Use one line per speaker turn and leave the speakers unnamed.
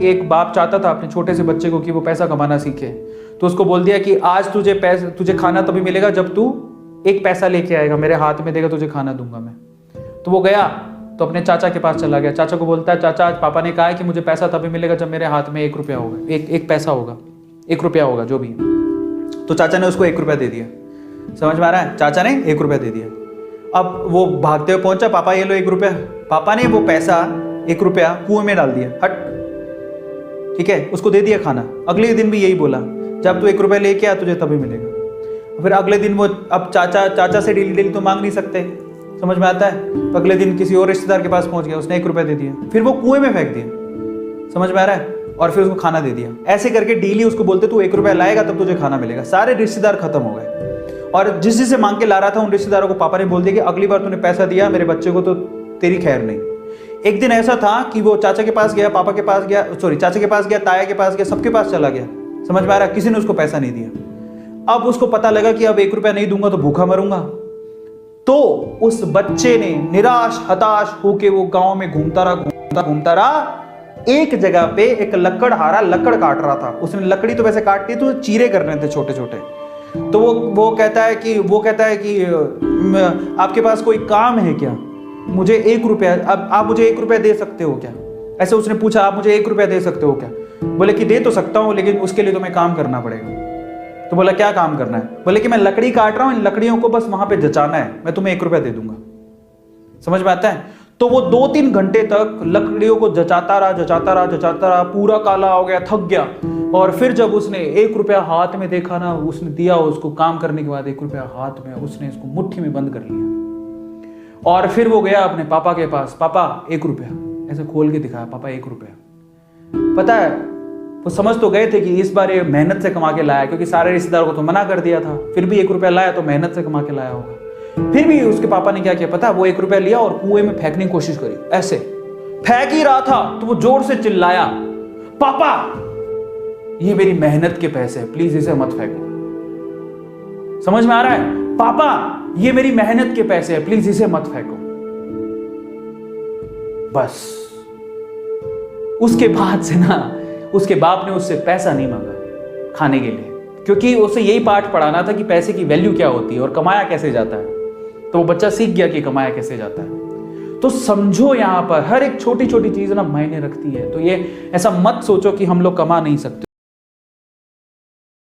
एक बाप चाहता था अपने छोटे से बच्चे को कि वो पैसा कमाना सीखे, तो उसको बोल दिया कि आज तुझे खाना तभी मिलेगा जब तू एक पैसा लेके आएगा, मेरे हाथ में देगा, तुझे खाना दूंगा मैं। तो वो गया तो अपने चाचा के पास चला गया। चाचा को बोलता है, चाचा आज पापा ने कहा है कि मुझे पैसा तभी मिलेगा जब मेरे हाथ में 1 रुपया होगा, एक पैसा होगा, 1 रुपया होगा जो भी। तो चाचा ने उसको 1 रुपया दे दिया। समझ में आ रहा है? चाचा ने 1 रुपया दे दिया। अब वो भागते हुए पहुंचा, पापा ये लो 1 रुपया। पापा ने वो पैसा 1 रुपया कुएं में डाल दिया, हट, ठीक है, उसको दे दिया खाना। अगले दिन भी यही बोला, जब तू 1 रुपया लेके आ तुझे तभी मिलेगा। फिर अगले दिन वो, अब चाचा से डेली तो मांग नहीं सकते, समझ में आता है? तो अगले दिन किसी और रिश्तेदार के पास पहुंच गया, उसने 1 रुपया दे दिया, फिर वो कुएं में फेंक दिया। समझ में आ रहा है? और फिर उसको खाना दे दिया। ऐसे करके डेली उसको बोलते तू 1 रुपया लाएगा तब तुझे खाना मिलेगा। सारे रिश्तेदार खत्म हो गए, और जिससे मांग के ला रहा था उन रिश्तेदारों को पापा ने बोल दिया कि अगली बार तूने पैसा दिया मेरे बच्चे को तो तेरी खैर नहीं। एक दिन ऐसा था कि वो चाचा के पास गया, पापा के पास गया, चाचा के पास गया, ताया के पास गया, सबके पास चला गया। समझ में आ रहा है? किसी ने उसको पैसा नहीं दिया। अब उसको पता लगा कि अब 1 रुपया नहीं दूंगा तो भूखा मरूंगा। तो उस बच्चे ने निराश हताश होके वो गांव में घूमता रहा। एक जगह पे एक लकड़हारा लकड़ काट रहा था। उसने लकड़ी तो वैसे काटती तो चीरे करने थे छोटे छोटे। तो वो कहता है कि आपके पास कोई काम है क्या? मुझे 1 रुपया, अब आप मुझे 1 रुपया दे सकते हो क्या? ऐसे उसने पूछा, आप मुझे 1 रुपया दे सकते हो क्या? बोले कि दे तो सकता हूं, लेकिन उसके लिए तुम्हें काम करना पड़ेगा। तो बोला क्या काम करना है? बोले कि मैं लकड़ी काट रहा हूं, इन लकड़ियों को बस वहां पे जचाना है, मैं तुम्हें 1 रुपया दे दूंगा। समझ में आता है? तो वो 2-3 घंटे तक लकड़ियों को जचाता रहा, पूरा काला हो गया, थक गया। और फिर जब उसने 1 रुपया हाथ में देखा ना, उसने दिया उसको काम करने के बाद 1 रुपया हाथ में, उसने इसको मुट्ठी में बंद कर लिया। और फिर वो गया अपने पापा के पास, पापा 1 रुपया, ऐसे खोल के दिखाया, पापा 1 रुपया। पता है वो समझ तो गए थे कि इस बार ये मेहनत से कमा के लाया, क्योंकि सारे रिश्तेदारों को तो मना कर दिया था, फिर भी 1 रुपया लाया तो मेहनत से कमा के लाया होगा। फिर भी उसके पापा ने क्या किया पता? वो 1 रुपया लिया और कुएं में फेंकने की कोशिश करी। ऐसे फेंक ही रहा था तो वो जोर से चिल्लाया, पापा ये मेरी मेहनत के पैसे हैं, प्लीज इसे मत फेंको। समझ में आ रहा है? पापा ये मेरी मेहनत के पैसे हैं, प्लीज इसे मत फेंको। बस उसके बाद से ना उसके बाप ने उससे पैसा नहीं मांगा खाने के लिए, क्योंकि उसे यही पाठ पढ़ाना था कि पैसे की वैल्यू क्या होती है और कमाया कैसे जाता है। तो वो बच्चा सीख गया कि कमाया कैसे जाता है। तो समझो यहां पर हर एक छोटी छोटी चीज ना मायने रखती है। तो ये ऐसा मत सोचो कि हम लोग कमा नहीं सकते।